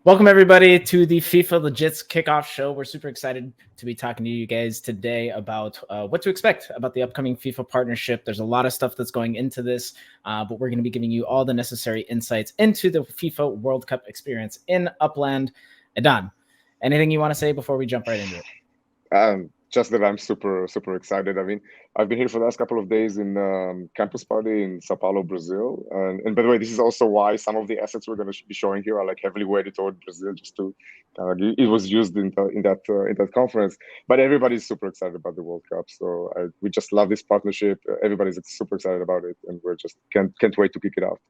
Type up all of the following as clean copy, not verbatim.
Welcome, everybody, to the FIFA Legits Kickoff show. We're super excited to be talking to you guys today about what to expect about the upcoming FIFA partnership. There's a lot of stuff that's going into this, but we're going to be giving you all the necessary insights into the FIFA World Cup experience in Upland. Idan, anything you want to say before we jump right into it? Just that I'm super excited. I mean, I've been here for the last couple of days in campus party in Sao Paulo, Brazil. And by the way, this is also why some of the assets we're going to be showing here are like heavily weighted toward Brazil, just to it was used in that conference. But everybody's super excited about the World Cup, so we just love this partnership. Everybody's super excited about it, and we're just can't wait to kick it out.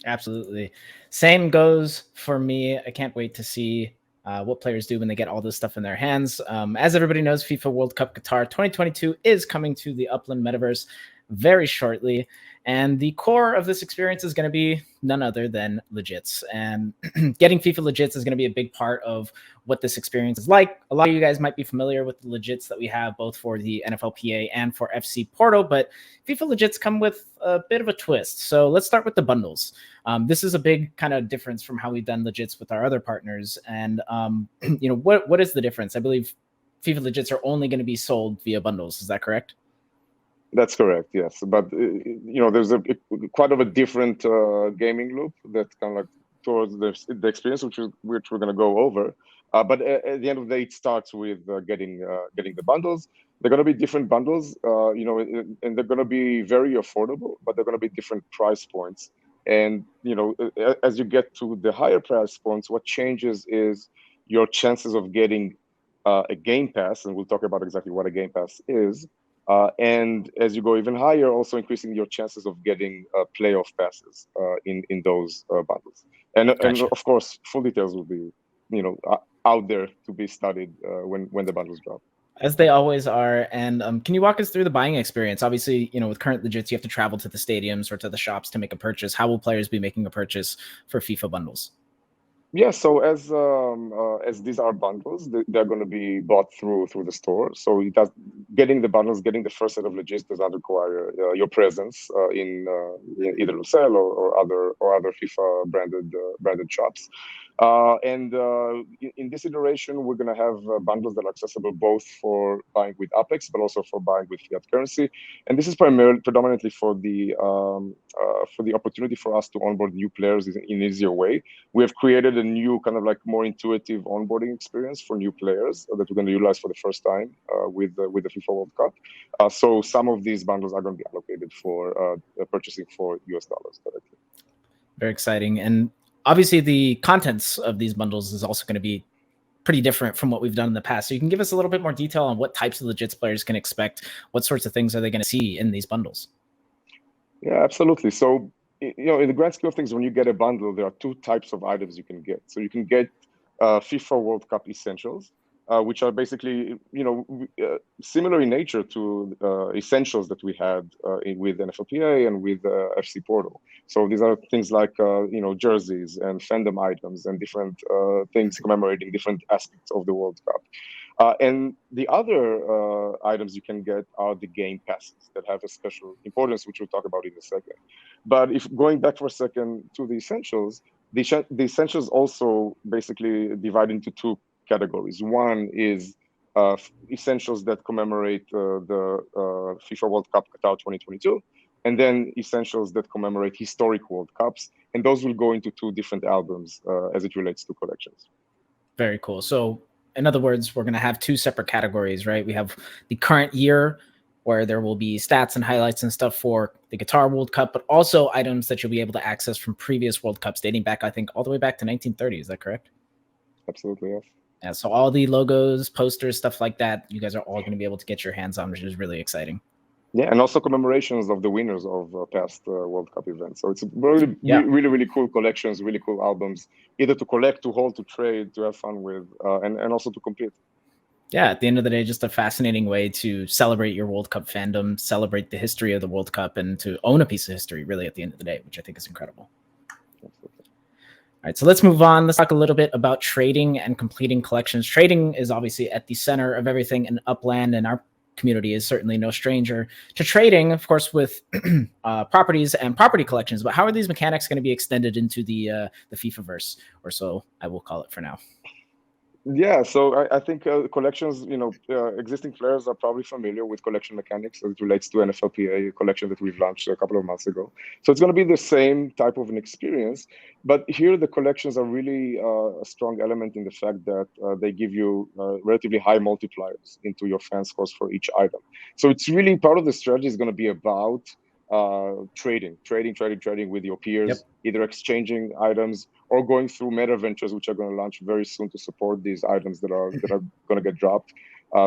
Absolutely, same goes for me. I can't wait to see what players do when they get all this stuff in their hands. As everybody knows, FIFA World Cup Qatar 2022 is coming to the Upland metaverse very shortly. And the core of this experience is going to be none other than Legits. And getting FIFA Legits is going to be a big part of what this experience is like. A lot of you guys might be familiar with the Legits that we have both for the NFLPA and for FC Porto, but FIFA Legits come with a bit of a twist. So let's start with the bundles. This is a big kind of difference from how we've done Legits with our other partners. And, what is the difference? I believe FIFA Legits are only going to be sold via bundles. Is that correct? That's correct, yes. But there's quite of a different gaming loop that kind of like towards the experience, which we're going to go over. But at the end of the day, it starts with getting the bundles. They're going to be different bundles, and they're going to be very affordable, but they're going to be different price points. And as you get to the higher price points, what changes is your chances of getting a game pass, and we'll talk about exactly what a game pass is. And as you go even higher, also increasing your chances of getting playoff passes in those bundles. And of course, full details will be, out there to be studied when the bundles drop. As they always are. And can you walk us through the buying experience? Obviously, with current Legits, you have to travel to the stadiums or to the shops to make a purchase. How will players be making a purchase for FIFA bundles? Yeah, so as these are bundles, they're going to be bought through the store. So getting the bundles, getting the first set of Legits does not require your presence in either Lucelle or other FIFA branded shops. And in this iteration, we're going to have bundles that are accessible both for buying with Apex, but also for buying with fiat currency. And this is predominantly for the opportunity for us to onboard new players in an easier way. We have created a new kind of like more intuitive onboarding experience for new players that we're going to utilize for the first time with the FIFA World Cup. So some of these bundles are going to be allocated for purchasing for US dollars directly. Very exciting. And obviously the contents of these bundles is also going to be pretty different from what we've done in the past. So you can give us a little bit more detail on what types of Legits players can expect. What sorts of things are they going to see in these bundles? Yeah, absolutely. So, in the grand scheme of things, when you get a bundle, there are two types of items you can get. So you can get FIFA World Cup Essentials, which are basically, similar in nature to essentials that we had with NFLPA and with FC Portal. So these are things like, jerseys and fandom items and different things commemorating different aspects of the World Cup. And the other items you can get are the game passes that have a special importance, which we'll talk about in a second. But if going back for a second to the essentials, the essentials also basically divide into two categories. One is essentials that commemorate the FIFA World Cup Qatar 2022, and then essentials that commemorate historic World Cups. And those will go into two different albums as it relates to collections. Very cool. So in other words, we're going to have two separate categories, right? We have the current year where there will be stats and highlights and stuff for the Qatar World Cup, but also items that you'll be able to access from previous World Cups dating back, I think, all the way back to 1930. Is that correct? Absolutely, yes. Yeah, so all the logos, posters, stuff like that, you guys are all going to be able to get your hands on, which is really exciting. Yeah, and also commemorations of the winners of past World Cup events. So it's really cool collections, really cool albums, either to collect, to hold, to trade, to have fun with, and also to compete. Yeah, at the end of the day, just a fascinating way to celebrate your World Cup fandom, celebrate the history of the World Cup, and to own a piece of history, really, at the end of the day, which I think is incredible. Absolutely. All right, so let's move on. Let's talk a little bit about trading and completing collections. Trading is obviously at the center of everything in Upland, and our community is certainly no stranger to trading, of course, with properties and property collections. But how are these mechanics going to be extended into the FIFA-verse, or so I will call it for now? Yeah, so I think collections, existing players are probably familiar with collection mechanics as it relates to NFLPA collection that we've launched a couple of months ago. So it's going to be the same type of an experience, but here the collections are really a strong element in the fact that they give you relatively high multipliers into your fan scores for each item. So it's really part of the strategy is going to be about trading with your peers, Yep. either exchanging items or going through meta ventures, which are going to launch very soon to support these items that are going to get dropped.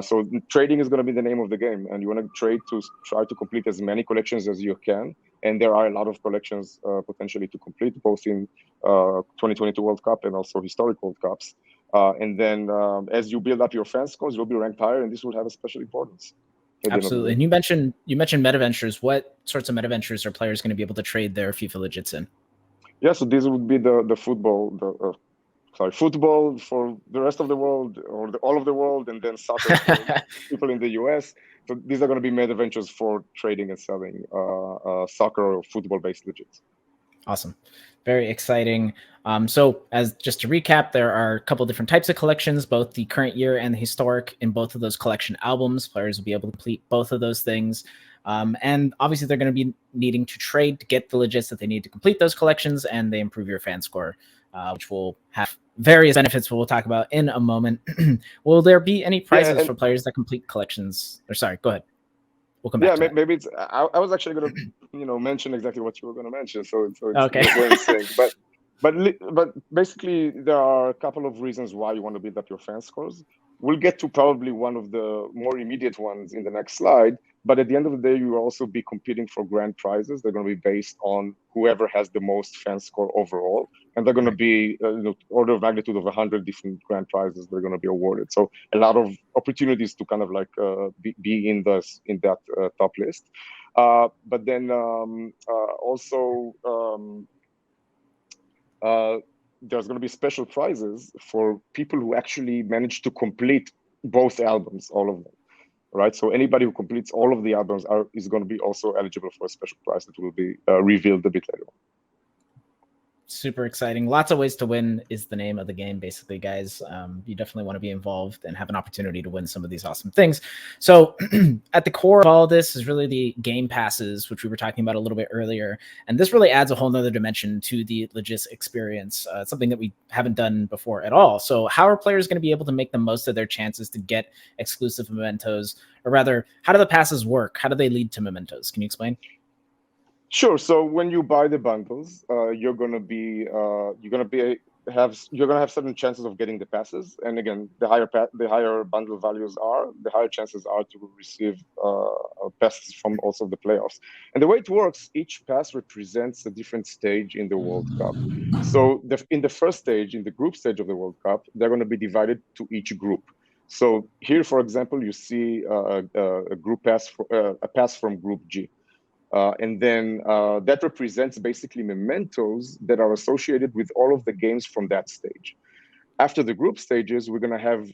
So trading is going to be the name of the game, and you want to trade to try to complete as many collections as you can. And there are a lot of collections potentially to complete, both in 2022 World Cup and also historic World Cups. And then as you build up your fan scores, you'll be ranked higher, and this will have a special importance. Absolutely. And you mentioned meta ventures. What sorts of meta ventures are players going to be able to trade their FIFA legits in? Yeah, so this would be the football, football for the rest of the world, or all of the world, and then soccer for people in the US. So these are going to be meta ventures for trading and selling soccer or football-based legits. Awesome. Very exciting. So as just to recap, there are a couple different types of collections, both the current year and the historic. In both of those collection albums, players will be able to complete both of those things. And obviously they're going to be needing to trade to get the legits that they need to complete those collections, and they improve your fan score, which will have various benefits we'll talk about in a moment. Will there be any prizes for players that complete collections? Or sorry, go ahead. We'll come back to maybe it's. I was actually going to, mention exactly what you were going to mention. So it's okay. We're in sync. But basically, there are a couple of reasons why you want to build up your fan scores. We'll get to probably one of the more immediate ones in the next slide. But at the end of the day, you will also be competing for grand prizes. They're going to be based on whoever has the most fan score overall, and they're going to be order of magnitude of 100 different grand prizes that are going to be awarded. So a lot of opportunities to kind of like be in that top list. But then also. There's going to be special prizes for people who actually manage to complete both albums, all of them, right? So anybody who completes all of the albums is going to be also eligible for a special prize that will be revealed a bit later on. Super exciting. Lots of ways to win is the name of the game, basically, guys. You definitely want to be involved and have an opportunity to win some of these awesome things. So at the core of all this is really the game passes, which we were talking about a little bit earlier. And this really adds a whole nother dimension to the Legis experience, something that we haven't done before at all. So how are players going to be able to make the most of their chances to get exclusive mementos? Or rather, how do the passes work? How do they lead to mementos? Can you explain? Sure. So when you buy the bundles, you're gonna have certain chances of getting the passes, and again, the higher bundle values are, the higher chances are to receive passes from also the playoffs. And the way it works, each pass represents a different stage in the World Cup. So in the first stage, in the group stage of the World Cup, they're going to be divided to each group. So here, for example, you see a group pass a pass from Group G. And then that represents basically mementos that are associated with all of the games from that stage. After the group stages, we're going to have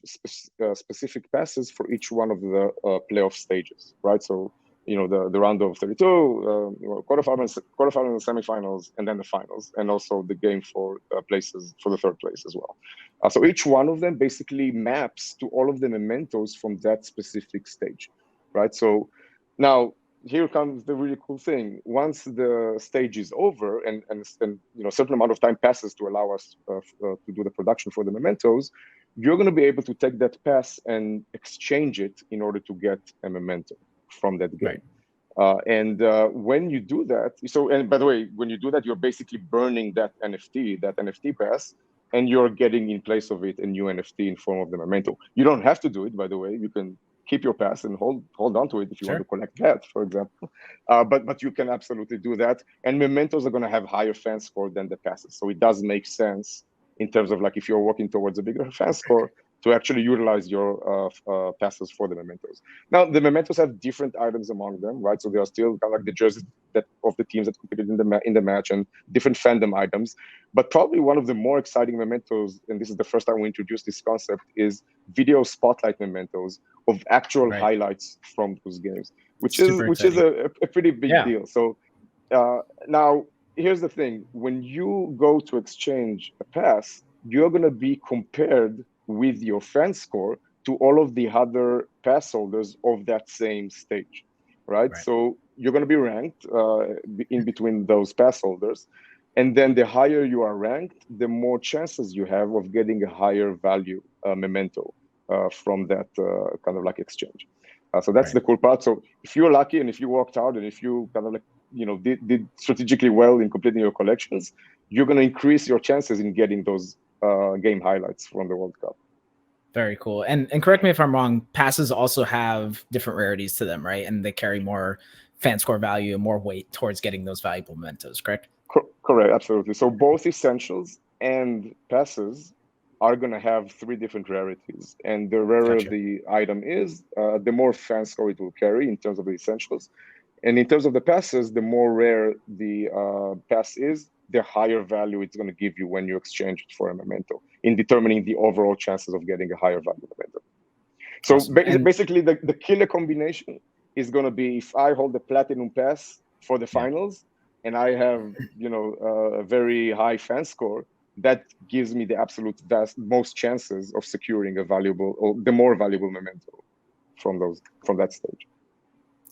specific passes for each one of the playoff stages, right? So, the round of 32, quarterfinals and semifinals, and then the finals, and also the game for places for the third place as well. So each one of them basically maps to all of the mementos from that specific stage, right? So now, here comes the really cool thing. Once the stage is over and a certain amount of time passes to allow us to do the production for the mementos, you're going to be able to take that pass and exchange it in order to get a memento from that game. Right. And when you do that, and by the way, when you do that, you're basically burning that NFT pass, and you're getting in place of it a new NFT in form of the memento. You don't have to do it, by the way. You can keep your pass and hold on to it if you want to collect that, for example. But you can absolutely do that. And mementos are going to have higher fan score than the passes. So it does make sense in terms of like if you're working towards a bigger fan score to actually utilize your passes for the mementos. Now, the mementos have different items among them, right? So they are still kind of like the jerseys that of the teams that competed in the match, and different fandom items. But probably one of the more exciting mementos, and this is the first time we introduced this concept, is video spotlight mementos of actual highlights from those games, which is a pretty big deal. So now here's the thing: when you go to exchange a pass, you're going to be compared with your fan score to all of the other pass holders of that same stage, right? So you're going to be ranked in between those pass holders. And then the higher you are ranked, the more chances you have of getting a higher value memento from that kind of like exchange. So that's the cool part. So if you're lucky and if you worked hard and if you kind of like, did strategically well in completing your collections, you're going to increase your chances in getting those game highlights from the World Cup. Very cool. And correct me if I'm wrong, passes also have different rarities to them, right? And they carry more fan score value and more weight towards getting those valuable mementos, correct? Correct, absolutely. So both essentials and passes are going to have 3 different rarities. And the rarer the item is, the more fan score it will carry in terms of the essentials. And in terms of the passes, the more rare the pass is, the higher value it's going to give you when you exchange it for a memento, in determining the overall chances of getting a higher value memento. So basically, the killer combination is going to be if I hold the platinum pass for the finals, and I have a very high fan score, that gives me the absolute most chances of securing a valuable or the more valuable memento from that stage.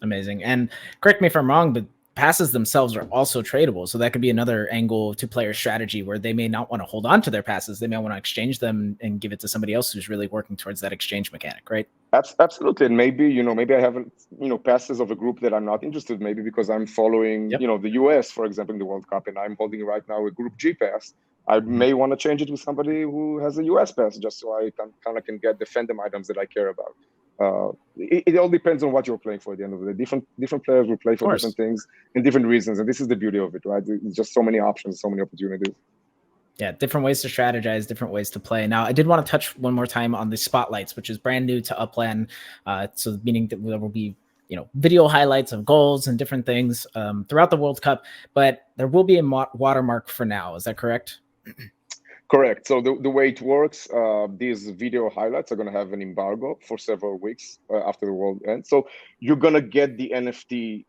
Amazing. And correct me if I'm wrong, but passes themselves are also tradable. So that could be another angle to player strategy where they may not want to hold on to their passes. They may want to exchange them and give it to somebody else who's really working towards that exchange mechanic, right? Absolutely. And maybe, maybe I have, passes of a group that I'm not interested, maybe because I'm following, the US, for example, in the World Cup, and I'm holding right now a Group G pass. I may want to change it with somebody who has a US pass just so I can get the fandom items that I care about. It all depends on what you're playing for at the end of the day. Different players will play for different things and different reasons. And this is the beauty of it, right? There's just so many options, so many opportunities. Yeah, different ways to strategize, different ways to play. Now, I did want to touch one more time on the spotlights, which is brand new to Upland. So meaning that there will be, video highlights of goals and different things throughout the World Cup, but there will be a watermark for now. Is that correct? Correct. So the way it works, these video highlights are going to have an embargo for several weeks after the world ends. So you're going to get the NFT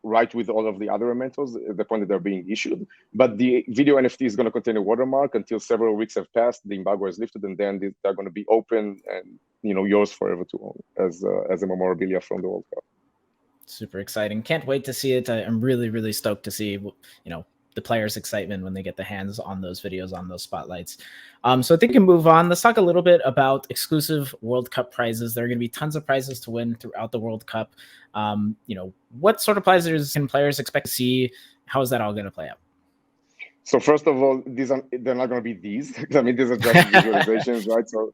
right with all of the other mementos at the point that they're being issued. But the video NFT is going to contain a watermark until several weeks have passed, the embargo is lifted, and then they're going to be open and yours forever to own as a memorabilia from the World Cup. Super exciting. Can't wait to see it. I'm really, really stoked to see, the players' excitement when they get the hands on those videos, on those spotlights. So I think we can move on. Let's talk a little bit about exclusive World Cup prizes. There are going to be tons of prizes to win throughout the World Cup. What sort of prizes can players expect to see? How is that all going to play out? So first of all, they're not going to be these. I mean, these are just visualizations, right? So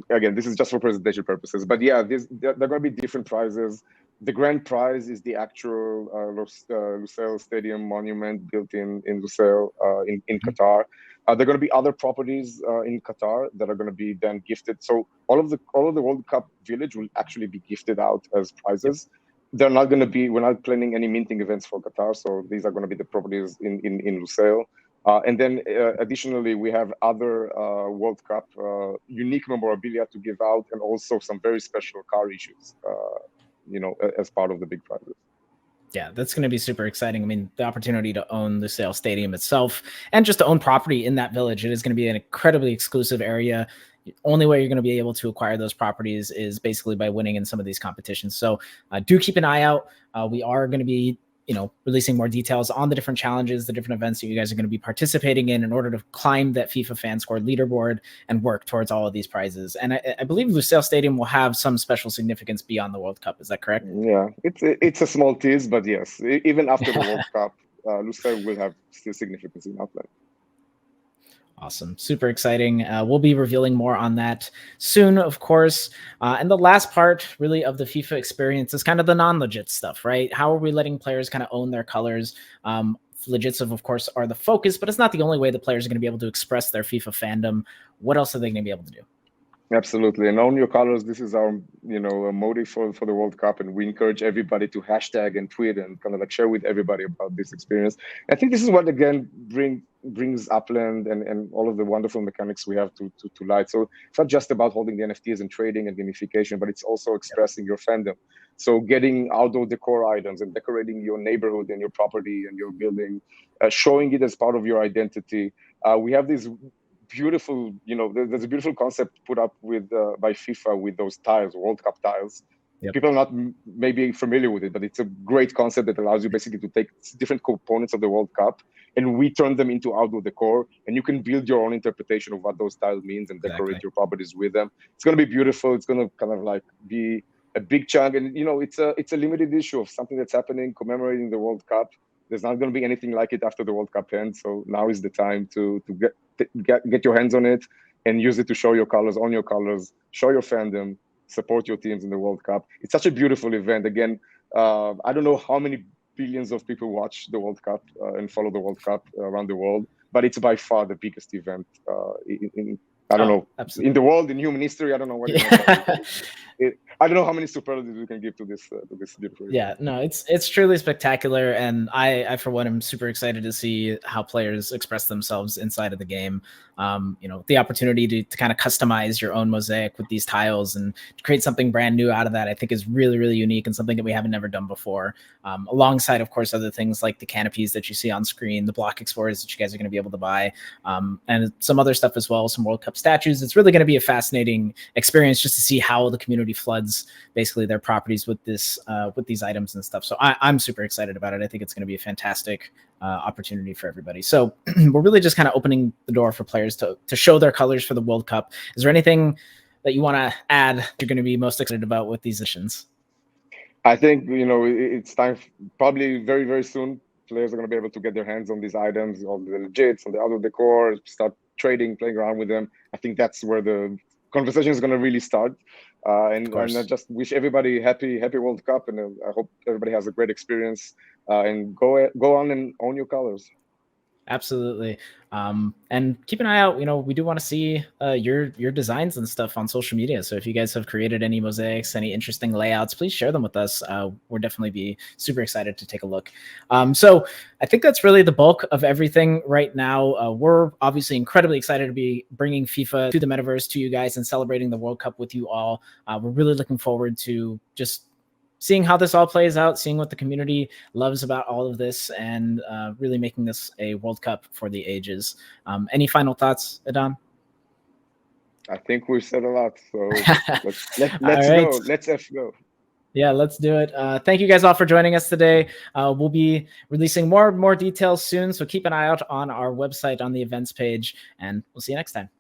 again, this is just for presentation purposes. But yeah, they're going to be different prizes. The grand prize is the actual Lusail Stadium monument built in Lusail in Qatar. There are going to be other properties in Qatar that are going to be then gifted. So all of the World Cup village will actually be gifted out as prizes. They're not going to be. We're not planning any minting events for Qatar, so these are going to be the properties in Lusail. And then additionally, we have other World Cup unique memorabilia to give out, and also some very special car issues. As part of the big prizes. Yeah, that's going to be super exciting. I mean, the opportunity to own the Lusail Stadium itself and just to own property in that village, it is going to be an incredibly exclusive area. The only way you're going to be able to acquire those properties is basically by winning in some of these competitions. So do keep an eye out. We are going to be releasing more details on the different challenges, the different events that you guys are going to be participating in order to climb that FIFA fan score leaderboard and work towards all of these prizes. And I believe Lusail Stadium will have some special significance beyond the World Cup. Is that correct? Yeah, it's a small tease, but yes, even after the World Cup, Lusail will have still significance in Upland. Awesome. Super exciting. We'll be revealing more on that soon, of course. And the last part really of the FIFA experience is kind of the non-legit stuff, right? How are we letting players kind of own their colors? Legits, of course, are the focus, but it's not the only way the players are going to be able to express their FIFA fandom. What else are they going to be able to do? Absolutely. And own your colors. This is our, a motive for the World Cup. And we encourage everybody to hashtag and tweet and kind of like share with everybody about this experience. I think this is what, again, brings Upland and all of the wonderful mechanics we have to light. So it's not just about holding the NFTs and trading and gamification, but it's also expressing your fandom. So getting outdoor decor items and decorating your neighborhood and your property and your building, showing it as part of your identity. We have these beautiful, there's a beautiful concept put up with by FIFA with those tiles, World Cup tiles. Yep. People are not maybe familiar with it, but it's a great concept that allows you basically to take different components of the World Cup and we turn them into outdoor decor, and you can build your own interpretation of what those tiles means and decorate your properties with them. It's going to be beautiful. It's going to kind of like be a big chunk, and it's a limited issue of something that's happening commemorating the World Cup. There's not going to be anything like it after the World Cup ends, so now is the time to get your hands on it and use it to show your colors, own your colors, show your fandom, support your teams in the World Cup. It's such a beautiful event. Again, I don't know how many billions of people watch the World Cup and follow the World Cup around the world, but it's by far the biggest event I don't know, absolutely. In the world, in human history. I don't know what. I don't know how many superlatives we can give to this beautiful event. Yeah, no, it's truly spectacular, and I for one am super excited to see how players express themselves inside of the game. The opportunity to kind of customize your own mosaic with these tiles and create something brand new out of that, I think is really, really unique and something that we haven't never done before. Alongside, of course, other things like the canopies that you see on screen, the block explorers that you guys are going to be able to buy, and some other stuff as well, some World Cup statues. It's really going to be a fascinating experience just to see how the community floods basically their properties with this with these items and stuff. So I'm super excited about it. I think it's going to be a fantastic opportunity for everybody. So we're really just kind of opening the door for players to show their colors for the World Cup. Is there anything that you want to add you're going to be most excited about with these editions? I think, it's time, probably very, very soon, players are going to be able to get their hands on these items, on the legits, on the outdoor decor, start trading, playing around with them. I think that's where the conversation is going to really start. And I just wish everybody happy World Cup, and I hope everybody has a great experience. And go on and own your colors. Absolutely. And keep an eye out. We do want to see your designs and stuff on social media. So if you guys have created any mosaics, any interesting layouts, please share them with us. We'll definitely be super excited to take a look. So I think that's really the bulk of everything right now. We're obviously incredibly excited to be bringing FIFA to the metaverse to you guys and celebrating the World Cup with you all. We're really looking forward to just seeing how this all plays out, seeing what the community loves about all of this, and really making this a World Cup for the ages. Any final thoughts, Idan? I think we've said a lot, so let's go. Let's go. Yeah, let's do it. Thank you guys all for joining us today. We'll be releasing more details soon, so keep an eye out on our website on the events page, and we'll see you next time.